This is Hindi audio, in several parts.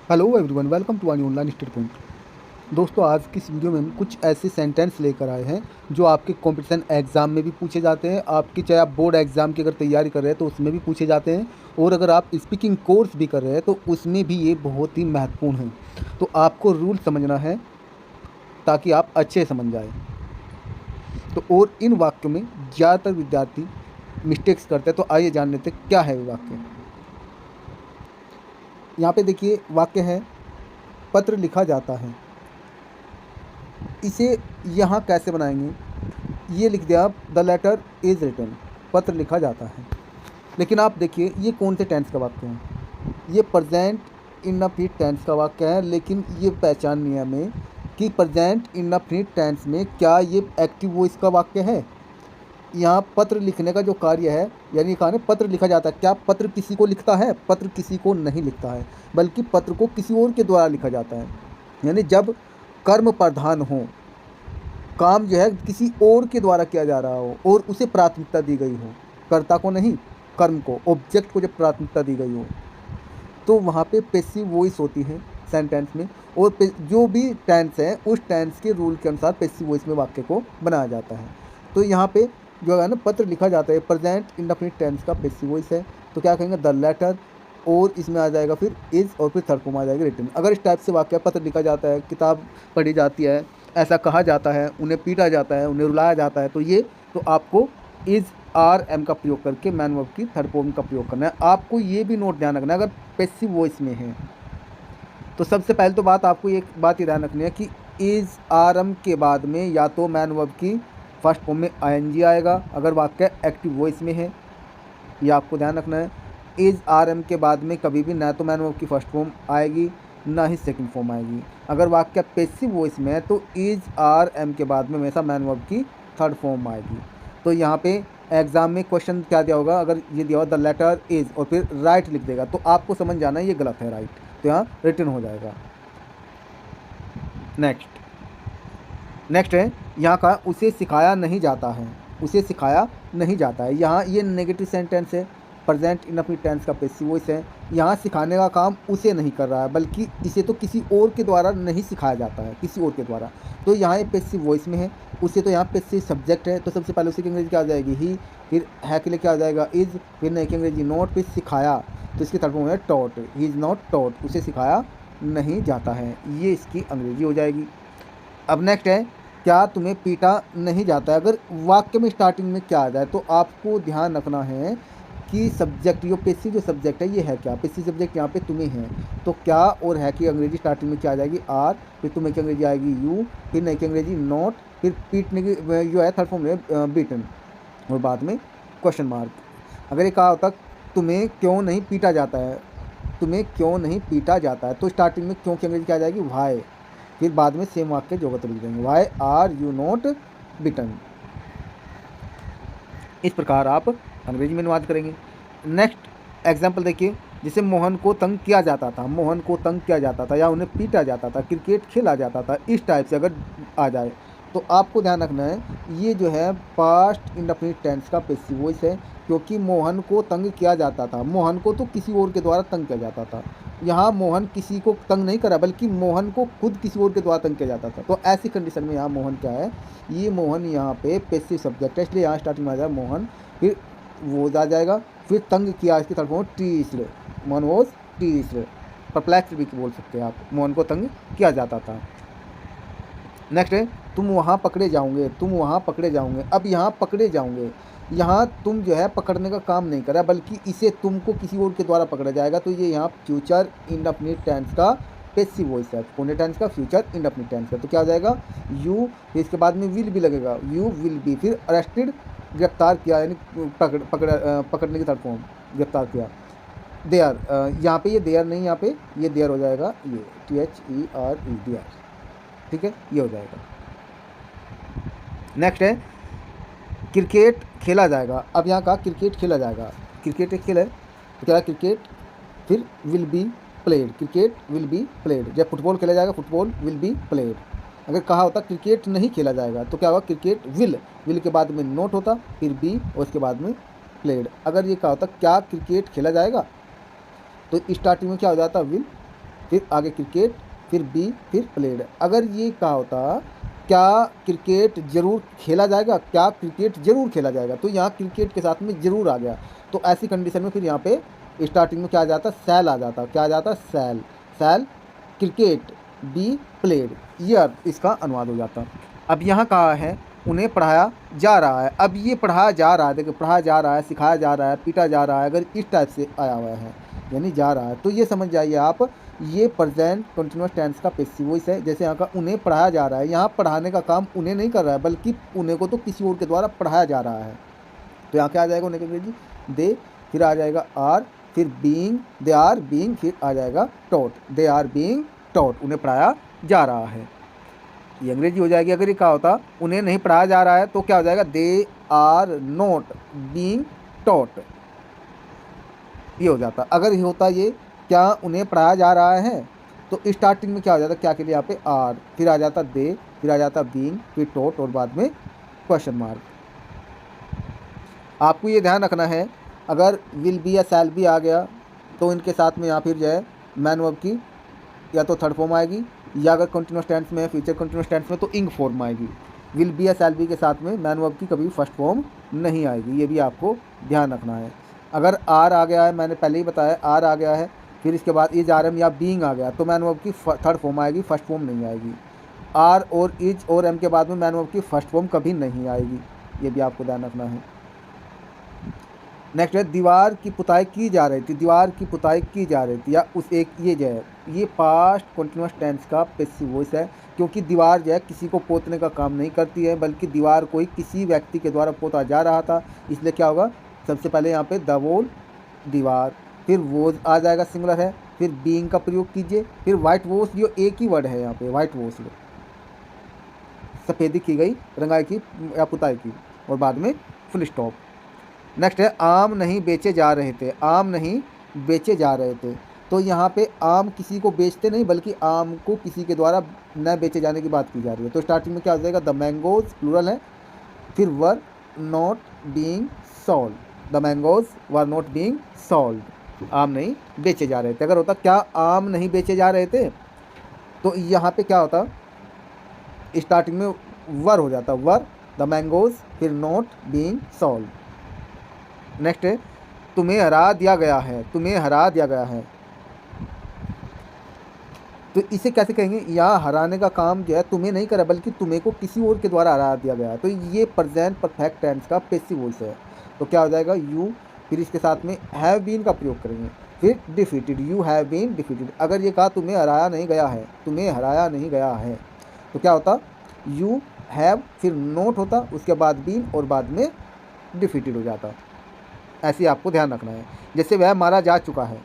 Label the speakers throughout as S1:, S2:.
S1: हेलो एवरीवन, वेलकम टू आनी ऑनलाइन स्टडी पॉइंट। दोस्तों, आज की इस वीडियो में हम कुछ ऐसे सेंटेंस लेकर आए हैं जो आपके कंपटीशन एग्ज़ाम में भी पूछे जाते हैं। आपकी चाहे आप बोर्ड एग्ज़ाम की अगर तैयारी कर रहे हैं तो उसमें भी पूछे जाते हैं, और अगर आप स्पीकिंग कोर्स भी कर रहे हैं तो उसमें भी ये बहुत ही महत्वपूर्ण है। तो आपको रूल समझना है ताकि आप अच्छे समझ जाए। तो और इन वाक्यों में ज़्यादातर विद्यार्थी मिस्टेक्स करते हैं, तो आइए जान लेते हैं क्या है ये वाक्य। यहाँ पे देखिए वाक्य है, पत्र लिखा जाता है। इसे यहाँ कैसे बनाएंगे? ये लिख दिया आप, द लेटर इज़ रिटन, पत्र लिखा जाता है। लेकिन आप देखिए ये कौन से टेंस का वाक्य है? ये प्रेजेंट इंडेफिनिट टेंस का वाक्य है, लेकिन ये पहचाननी है हमें कि प्रेजेंट इंडेफिनिट टेंस में क्या ये एक्टिव वॉइस का वाक्य है? यहाँ पत्र लिखने का जो कार्य है, यानी कहा ना पत्र लिखा जाता है, क्या पत्र किसी को लिखता है? पत्र किसी को नहीं लिखता है, बल्कि पत्र को किसी और के द्वारा लिखा जाता है। यानी जब कर्म प्रधान हो, काम जो है किसी और के द्वारा किया जा रहा हो और उसे प्राथमिकता दी गई हो, कर्ता को नहीं, कर्म को, ऑब्जेक्ट को जब प्राथमिकता दी गई हो, तो वहाँ पे पैसिव वॉइस होती है सेंटेंस में। और जो भी टेंस है उस टेंस के रूल के अनुसार पैसिव वॉइस में वाक्य को बनाया जाता है। तो यहाँ पे जो है ना पत्र लिखा जाता है, प्रेजेंट इंडेफिनिट टेंस का पैसिव वॉइस है। तो क्या कहेंगे? द लेटर, और इसमें आ जाएगा फिर इज़, और फिर थर्ड फॉर्म आ जाएगा रिटन। अगर इस टाइप से वाक्य, पत्र लिखा जाता है, किताब पढ़ी जाती है, ऐसा कहा जाता है, उन्हें पीटा जाता है, उन्हें रुलाया जाता है, तो आपको इज़ आर एम का प्रयोग करके मैन वर्ब की थर्ड फॉर्म का प्रयोग करना है। आपको ये भी नोट ध्यान रखना है, अगर पैसिव वॉइस में है तो सबसे पहले तो बात आपको एक बात ही ध्यान रखनी है कि इज़ आर एम के बाद में या तो मैन वर्ब की फर्स्ट फॉर्म में आई एन जी आएगा अगर वाक्य एक्टिव वॉइस में है, ये आपको ध्यान रखना है। इज़ आर एम के बाद में कभी भी ना तो मैन वर्ब की फर्स्ट फॉर्म आएगी ना ही सेकंड फॉर्म आएगी। अगर वाक्य पैसिव वॉइस में है तो इज़ आर एम के बाद में हमेशा मैन वर्ब की थर्ड फॉर्म आएगी। तो यहाँ पे एग्जाम में क्वेश्चन क्या दिया होगा? अगर ये दिया होगा द लेटर इज़ और फिर राइट लिख देगा, तो आपको समझ जाना है ये गलत है, राइट, तो यहाँ रिटन हो जाएगा। नेक्स्ट है यहाँ का, उसे सिखाया नहीं जाता है। उसे सिखाया नहीं जाता है, यहाँ ये नेगेटिव सेंटेंस है, प्रेजेंट इंडेफिनिट टेंस का पैसिव वॉइस है। यहाँ सिखाने का काम उसे नहीं कर रहा है, बल्कि इसे तो किसी और के द्वारा नहीं सिखाया जाता है, किसी और के द्वारा। तो यहाँ ये पैसिव वॉइस में है, उसे तो यहाँ पैसिव सब्जेक्ट है, तो सबसे पहले उसे की अंग्रेजी क्या आ जाएगी? ही, फिर है के लिए क्या आ जाएगा? इज़, फिर नहीं की अंग्रेजी नॉट, फिर सिखाया, तो इसकी थर्ड फॉर्म है taught. He is not taught, उसे सिखाया नहीं जाता है, ये इसकी अंग्रेजी हो जाएगी। अब नेक्स्ट है, क्या तुम्हें पीटा नहीं जाता है? अगर वाक्य में स्टार्टिंग में क्या आ जाए तो आपको ध्यान रखना है कि सब्जेक्ट, जो पैसिव जो सब्जेक्ट है ये है क्या? पैसिव सब्जेक्ट यहाँ पे तुम्हें है, तो क्या और है की अंग्रेजी स्टार्टिंग में क्या आ जाएगी? आर, फिर तुम्हें की अंग्रेजी आएगी यू, फिर नहीं की अंग्रेजी नॉट, फिर पीटने की जो है थर्ड फॉर्म में बीटन, और बाद में क्वेश्चन मार्क। अगर ये कहा होता तुम्हें क्यों नहीं पीटा जाता है, तुम्हें क्यों नहीं पीटा जाता है, तो स्टार्टिंग में क्यों की अंग्रेजी क्या आ जाएगी? वाई, फिर बाद में सेम वाक्य जो लिख देंगे, वाई आर यू नॉट बिटन। इस प्रकार आप अंग्रेजी में अनुवाद करेंगे। नेक्स्ट एग्जाम्पल देखिए, जिसे मोहन को तंग किया जाता था, मोहन को तंग किया जाता था या उन्हें पीटा जाता था, क्रिकेट खेला जाता था, इस टाइप से अगर आ जाए तो आपको ध्यान रखना है ये जो है पास्ट इंडेफिनिट टेंस का पैसिव वॉइस है, क्योंकि मोहन को तंग किया जाता था, मोहन को तो किसी और के द्वारा तंग किया जाता था। यहाँ मोहन किसी को तंग नहीं करा, बल्कि मोहन को खुद किसी और के द्वारा तंग किया जाता था। तो ऐसी कंडीशन में यहाँ मोहन क्या है? ये मोहन यहाँ पे पैसिव सब्जेक्ट है, इसलिए यहाँ स्टार्टिंग में आ जाए मोहन, फिर वो आ जाएगा, फिर तंग किया, इसकी तरफ टीस्ड, मोहन वॉज टीस्ड, परप्लेक्स भी बोल सकते हैं आप, मोहन को तंग किया जाता था। नेक्स्ट है, तुम वहाँ पकड़े जाओगे, तुम वहाँ पकड़े जाओगे। अब यहाँ पकड़े जाओगे, यहाँ तुम जो है पकड़ने का काम नहीं करा, बल्कि इसे तुमको किसी और के द्वारा पकड़ा जाएगा। तो ये यहाँ फ्यूचर इंडेफिनिट टेंस का पैसिव वॉइस है, कौन टेंस का? फ्यूचर इंडेफिनिट टेंस का। तो क्या हो जाएगा? यू, फिर इसके बाद में विल भी लगेगा, यू विल बी, फिर अरेस्टेड, गिरफ्तार किया, यानी पकड़ने की थर्ड फॉर्म, गिरफ्तार किया। देयर, यहाँ पे ये देयर नहीं, यहाँ पे ये देयर हो जाएगा, ये THERE देयर, ठीक है, ये हो जाएगा। नेक्स्ट है, क्रिकेट खेला जाएगा। अब यहाँ का क्रिकेट खेला जाएगा, क्रिकेट एक खेल है, तो क्या है? क्रिकेट, फिर will be played, cricket will be played. जब फुटबॉल खेला जाएगा, फुटबॉल विल बी प्लेड। अगर कहा होता क्रिकेट नहीं खेला जाएगा तो क्या होगा? क्रिकेट विल, विल के बाद में नोट होता, फिर बी और उसके बाद में प्लेड। अगर ये कहा होता क्या क्रिकेट खेला जाएगा, तो स्टार्टिंग में क्या हो जाता? विल, फिर आगे क्रिकेट, फिर बी, फिर प्लेड। अगर ये कहा होता क्या क्रिकेट जरूर खेला जाएगा, क्या क्रिकेट जरूर खेला जाएगा, तो यहाँ क्रिकेट के साथ में जरूर आ गया। तो ऐसी कंडीशन में फिर यहाँ पे स्टार्टिंग में क्या आ जाता, सेल आ जाता। क्या आ जाता, shall. Shall cricket be played, ये इसका अनुवाद हो जाता। अब यहाँ कहा है उन्हें पढ़ाया जा रहा है। अब ये पढ़ाया जा रहा है, देखिए पढ़ाया जा रहा है, सिखाया जा रहा है, पीटा जा रहा है, अगर इस टाइप से आया हुआ है यानी जा रहा है, तो ये समझ जाइए आप, ये प्रेजेंट कंटिन्यूअस टेंस का पैसिव वॉइस है। जैसे यहाँ का उन्हें पढ़ाया जा रहा है, यहाँ पढ़ाने का काम उन्हें नहीं कर रहा है, बल्कि उन्हें को तो किसी और के द्वारा पढ़ाया जा रहा है। तो यहाँ क्या आ जाएगा उन्हें के अंग्रेजी, दे, फिर आ जाएगा आर, फिर बीइंग, दे आर बीइंग, फिर आ जाएगा taught, they are being taught, उन्हें पढ़ाया जा रहा है। ये अंग्रेजी हो जाएगी। अगर ये क्या होता उन्हें नहीं पढ़ाया जा रहा है तो क्या हो जाएगा, they are not being taught, ये हो जाता। अगर ये होता ये क्या उन्हें पढ़ाया जा रहा है, तो स्टार्टिंग में क्या हो जाता, क्या के लिए यहाँ पे आर, फिर आ जाता दे, फिर आ जाता बीइंग, फिर टॉट और बाद में क्वेश्चन मार्क। आपको ये ध्यान रखना है, अगर विल बी या शैल बी आ गया तो इनके साथ में या फिर जो है मैन वर्ब की या तो थर्ड फॉर्म आएगी, या अगर कंटिन्यूअस टेंस में, फ्यूचर कंटिन्यूअस टेंस में तो इंग फॉर्म आएगी। विल बी या शैल बी के साथ में मैन वर्ब की कभी फर्स्ट फॉर्म नहीं आएगी, ये भी आपको ध्यान रखना है। अगर आर आ गया है, मैंने पहले ही बताया आर आ गया है, फिर इसके बाद इज आर एम या बीइंग आ गया तो मैन वर्ब की थर्ड फॉर्म आएगी, फर्स्ट फॉर्म नहीं आएगी। आर और इज और एम के बाद में मैन वर्ब की फर्स्ट फॉर्म कभी नहीं आएगी, ये भी आपको ध्यान रखना है। नेक्स्ट है दीवार की पुताई की जा रही थी, दीवार की पुताई की जा रही थी, या उस एक ये जो है ये पास्ट कंटिन्यूअस टेंस का पैसिव वॉइस है, क्योंकि दीवार जो है किसी को पोतने का काम नहीं करती है, बल्कि दीवार कोई किसी व्यक्ति के द्वारा पोता जा रहा था, इसलिए क्या होगा, सबसे पहले यहाँ पे द वॉल दीवार, फिर वॉज आ जाएगा सिंगुलर है, फिर बीइंग का प्रयोग कीजिए, फिर वाइट वॉश, जो एक ही वर्ड है यहाँ पे वाइट वॉश, सफ़ेदी की गई, रंगाई की या पुताई की, और बाद में फुल स्टॉप। नेक्स्ट है आम नहीं बेचे जा रहे थे, आम नहीं बेचे जा रहे थे, तो यहाँ पे आम किसी को बेचते नहीं, बल्कि आम को किसी के द्वारा न बेचे जाने की बात की जा रही है। तो स्टार्टिंग में क्या हो जाएगा, द मैंगोज प्लूरल है, फिर were not being sold, the mangoes were not being sold, आम नहीं बेचे जा रहे थे। अगर होता क्या आम नहीं बेचे जा रहे थे, तो यहाँ पे क्या होता, स्टार्टिंग में वर हो जाता, वर द मैंगोज, फिर नॉट बीइंग सोल्ड। नेक्स्ट है तुम्हें हरा दिया गया है, तुम्हें हरा दिया गया है, तो इसे कैसे कहेंगे, यहाँ हराने का काम जो है तुम्हें नहीं करा, बल्कि तुम्हें को किसी और के द्वारा हरा दिया गया है, तो ये प्रेजेंट परफेक्ट टेंस का पैसिव वॉइस है। तो क्या हो जाएगा, यू, फिर इसके साथ में हैव बीन का प्रयोग करेंगे, फिर defeated, you have been defeated. अगर ये कहा तुम्हें हराया नहीं गया है, तुम्हें हराया नहीं गया है, तो क्या होता, यू हैव, फिर नोट होता, उसके बाद बीन और बाद में डिफीटेड हो जाता। ऐसे आपको ध्यान रखना है। जैसे वह मारा जा चुका है,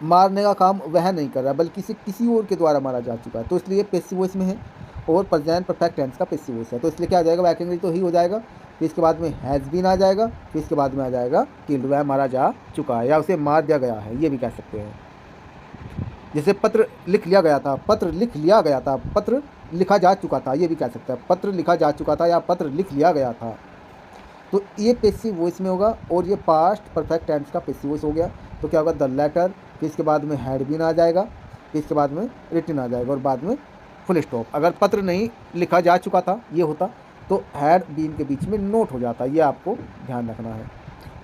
S1: मारने का काम वह नहीं कर रहा, बल्कि इसे किसी और के द्वारा मारा जा चुका है, तो इसलिए पैसिव वॉइस में है, और प्रेजेंट परफेक्ट टेंस का पैसिव वॉइस है, तो इसलिए क्या आ जाएगा, वैकेंट तो ही हो जाएगा, फिर इसके बाद में हैज़ बीन आ जाएगा, फिर इसके बाद में आ जाएगा किल्ड, वह मारा जा चुका है, या उसे मार दिया गया है, ये भी कह सकते हैं। जैसे पत्र लिख लिया गया था, पत्र लिख लिया गया था, पत्र लिखा जा चुका था, ये भी कह सकते हैं, पत्र लिखा जा चुका था या पत्र लिख लिया गया था। तो ये पैसिव वॉइस में होगा, और ये पास्ट परफेक्ट टेंस का पैसिव वॉइस हो गया। तो क्या होगा, द लेटर, फिर इसके बाद में हैड बीन आ जाएगा, फिर इसके बाद में रिटन आ जाएगा, और बाद में फुल स्टॉप। अगर पत्र नहीं लिखा जा चुका था ये होता, तो हैड बीन के बीच में नोट हो जाता, ये आपको ध्यान रखना है।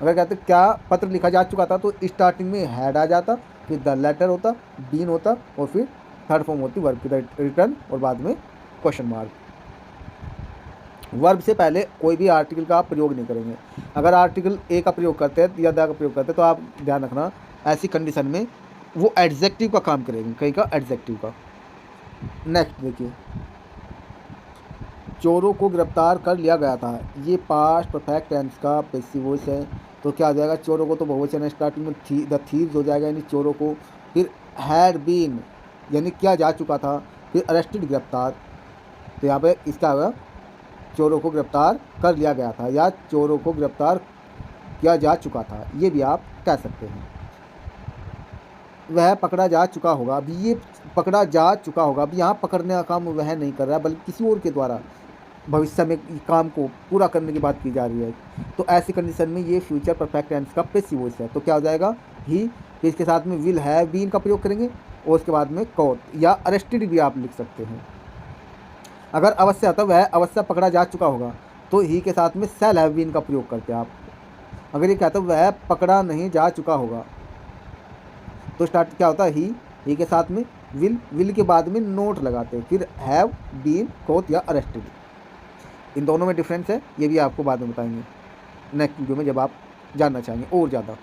S1: अगर कहते क्या पत्र लिखा जा चुका था, तो स्टार्टिंग में हैड आ जाता, फिर द लेटर होता, बीन होता, और फिर थर्ड फॉर्म होती वर्ब की रिटर्न, और बाद में क्वेश्चन मार्क। वर्ब से पहले कोई भी आर्टिकल का आप प्रयोग नहीं करेंगे। अगर आर्टिकल ए का प्रयोग करते हैं या द का प्रयोग करते हैं, तो आप ध्यान रखना ऐसी कंडीशन में वो एडजेक्टिव का काम करेंगे, कहीं का एडजेक्टिव का। नेक्स्ट देखिए, चोरों को गिरफ्तार कर लिया गया था, ये पास्ट परफेक्ट टेंस का पैसिव वॉइस है। तो क्या आ जाएगा, चोरों को तो बहुवचन है, स्टार्टिंग में द थीव्स हो जाएगा, यानी चोरों को, फिर हैड बीन यानी किया जा चुका था, फिर अरेस्टेड गिरफ्तार, तो यहाँ पे इसका होगा चोरों को गिरफ्तार कर लिया गया था, या चोरों को गिरफ्तार किया जा चुका था, ये भी आप कह सकते हैं। वह पकड़ा जा चुका होगा, अभी ये पकड़ा जा चुका होगा, अब यहाँ पकड़ने का काम वह नहीं कर रहा है, बल्कि किसी और के द्वारा भविष्य में काम को पूरा करने की बात की जा रही है। तो ऐसी कंडीशन में ये फ्यूचर परफेक्ट टेंस का पैसिव वॉइस है। तो क्या हो जाएगा, ही, फिर इसके साथ में विल हैव बीन का प्रयोग करेंगे, और उसके बाद में कॉट या अरेस्टेड भी आप लिख सकते हैं। अगर अवश्य आता वह अवश्य पकड़ा जा चुका होगा तो ही के साथ में सेल हैव बीन का प्रयोग करते हैं आप। अगर ये कहता है वह पकड़ा नहीं जा चुका होगा तो स्टार्ट क्या होता है ही के साथ में विल के बाद में नोट लगाते हैं, फिर हैव बीन कॉट या अरेस्टेड। इन दोनों में डिफरेंस है, ये भी आपको बाद में बताएंगे नेक्स्ट वीडियो में जब आप जानना चाहेंगे और ज़्यादा।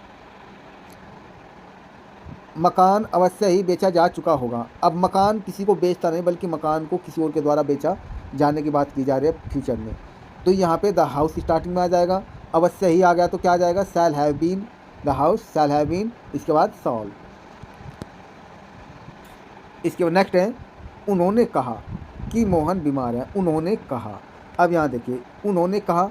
S1: मकान अवश्य ही बेचा जा चुका होगा। अब मकान किसी को बेचता नहीं बल्कि मकान को किसी और के द्वारा बेचा जाने की बात की जा रही है फ्यूचर में। तो यहाँ पे द हाउस स्टार्टिंग में आ जाएगा, अवश्य ही आ गया तो क्या आ जाएगा shall have been, the house shall have been, इसके बाद सॉल्व। इसके बाद नेक्स्ट है उन्होंने कहा कि मोहन बीमार है। उन्होंने कहा, अब यहाँ देखिए उन्होंने कहा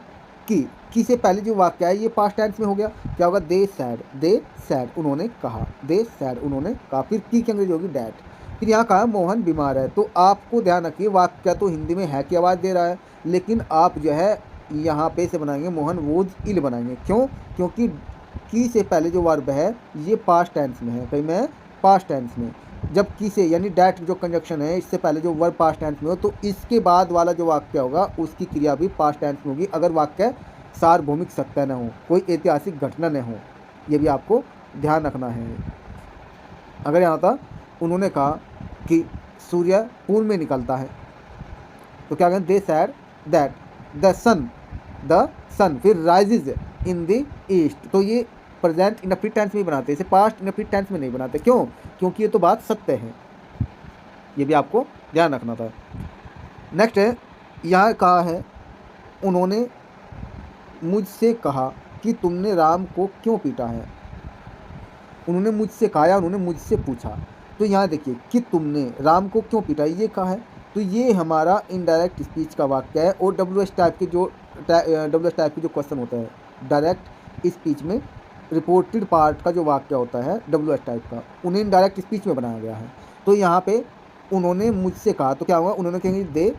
S1: कि से पहले जो वाक्य है ये पास्ट टेंस में हो गया, क्या होगा दे सैड, उन्होंने कहा, दे सैड उन्होंने कहा, फिर की अंग्रेजी होगी डैट, फिर यहाँ कहा मोहन बीमार है। तो आपको ध्यान रखिए वाक्य तो हिंदी में है की आवाज़ दे रहा है, लेकिन आप जो है यहाँ पे से बनाएंगे मोहन वोज इल बनाएंगे। क्यों? क्योंकि की से पहले जो वर्ब है ये पास्ट टेंस में है, कहीं में पास्ट टेंस में, जब की से यानी डैट जो कंजक्शन है इससे पहले जो वर्ब पास्ट टेंस में हो तो इसके बाद वाला जो वाक्य होगा उसकी क्रिया भी पास्ट टेंस में होगी, अगर वाक्य सार्वभौमिक सत्य न हो, कोई ऐतिहासिक घटना न हो, ये भी आपको ध्यान रखना है। अगर यहाँ था उन्होंने कहा कि सूर्य पूर्व में निकलता है तो क्या कहें दे सैड दैट द सन फिर राइजेज इन द ईस्ट। तो ये प्रेजेंट इनडेफिनिट टेंस में ही बनाते हैं, इसे पास्ट इनडेफिनिट टेंस में नहीं बनाते। क्यों? क्योंकि ये तो बात सत्य है, ये भी आपको ध्यान रखना था। नेक्स्ट है यहाँ कहा है उन्होंने मुझसे कहा कि तुमने राम को क्यों पीटा है। उन्होंने मुझसे कहा या उन्होंने मुझसे पूछा, तो यहाँ देखिए कि तुमने राम को क्यों पीटा ये कहा है, तो ये हमारा इनडायरेक्ट स्पीच का वाक्य है। और WH टाइप के जो क्वेश्चन होता है डायरेक्ट स्पीच में रिपोर्टेड पार्ट का जो वाक्य होता है WH टाइप का, उन्हें इनडायरेक्ट स्पीच में बनाया गया है। तो यहाँ पे उन्होंने मुझसे कहा तो क्या हुआ, उन्होंने कहेंगे दे,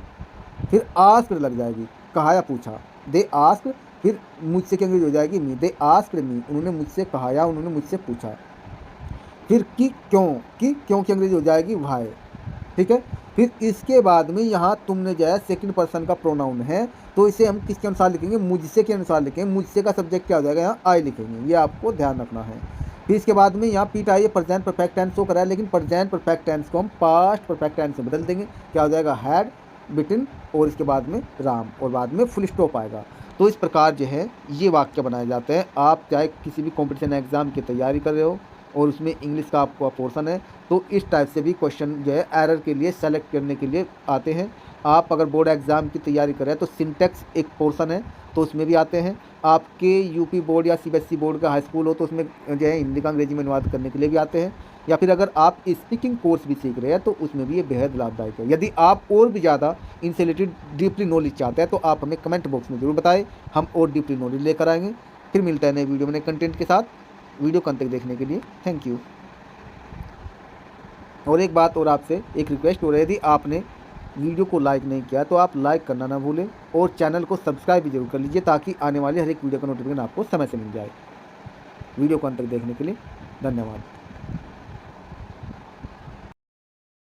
S1: फिर आस्क्ड लग जाएगी, कहा या पूछा, दे आस्क्ड, फिर मुझसे क्या हो जाएगी मी, दे आस्क्ड मी, उन्होंने मुझसे कहा या उन्होंने मुझसे पूछा, फिर कि क्यों की अंग्रेजी हो जाएगी वाई, ठीक है। फिर इसके बाद में यहाँ तुमने जो है सेकंड पर्सन का प्रोनाउन है तो इसे हम किसके अनुसार लिखेंगे, मुझसे के अनुसार लिखेंगे। मुझसे का सब्जेक्ट क्या हो जाएगा, यहाँ आई लिखेंगे, ये आपको ध्यान रखना है। फिर इसके बाद में यहाँ पीटा ये प्रेजेंट परफेक्ट टेंस शो करा है, लेकिन प्रेजेंट परफेक्ट टेंस को हम पास्ट परफेक्ट टेंस में बदल देंगे, क्या हो जाएगा हैड बिटन और इसके बाद में राम और बाद में फुल स्टॉप आएगा। तो इस प्रकार जो है ये वाक्य बनाए जाते हैं। आप चाहे किसी भी कॉम्पिटिशन एग्जाम की तैयारी कर रहे हो और उसमें इंग्लिश का आपको पोर्शन है तो इस टाइप से भी क्वेश्चन जो है एरर के लिए सेलेक्ट करने के लिए आते हैं। आप अगर बोर्ड एग्ज़ाम की तैयारी कर रहे हैं तो सिंटेक्स एक पोर्शन है तो उसमें भी आते हैं। आपके यूपी बोर्ड या CBSE बोर्ड का हाई स्कूल हो तो उसमें जो है हिंदी का अंग्रेजी में अनुवाद करने के लिए भी आते हैं, या फिर अगर आप स्पीकिंग कोर्स भी सीख रहे हैं तो उसमें भी ये बेहद लाभदायक है। यदि आप और भी ज़्यादा इनसे रिलेटेड डीपली नॉलेज चाहते हैं तो आप हमें कमेंट बॉक्स में ज़रूर बताएं, हम और डीपली नॉलेज लेकर आएंगे। फिर मिलता है नए वीडियो में नए कंटेंट के साथ। वीडियो को अंत तक देखने के लिए थैंक यू। और एक बात और आपसे एक रिक्वेस्ट हो रही थी, आपने वीडियो को लाइक नहीं किया तो आप लाइक करना ना भूलें और चैनल को सब्सक्राइब भी जरूर कर लीजिए ताकि आने वाले हर एक वीडियो का नोटिफिकेशन आपको समय से मिल जाए। वीडियो को अंत तक देखने के लिए धन्यवाद।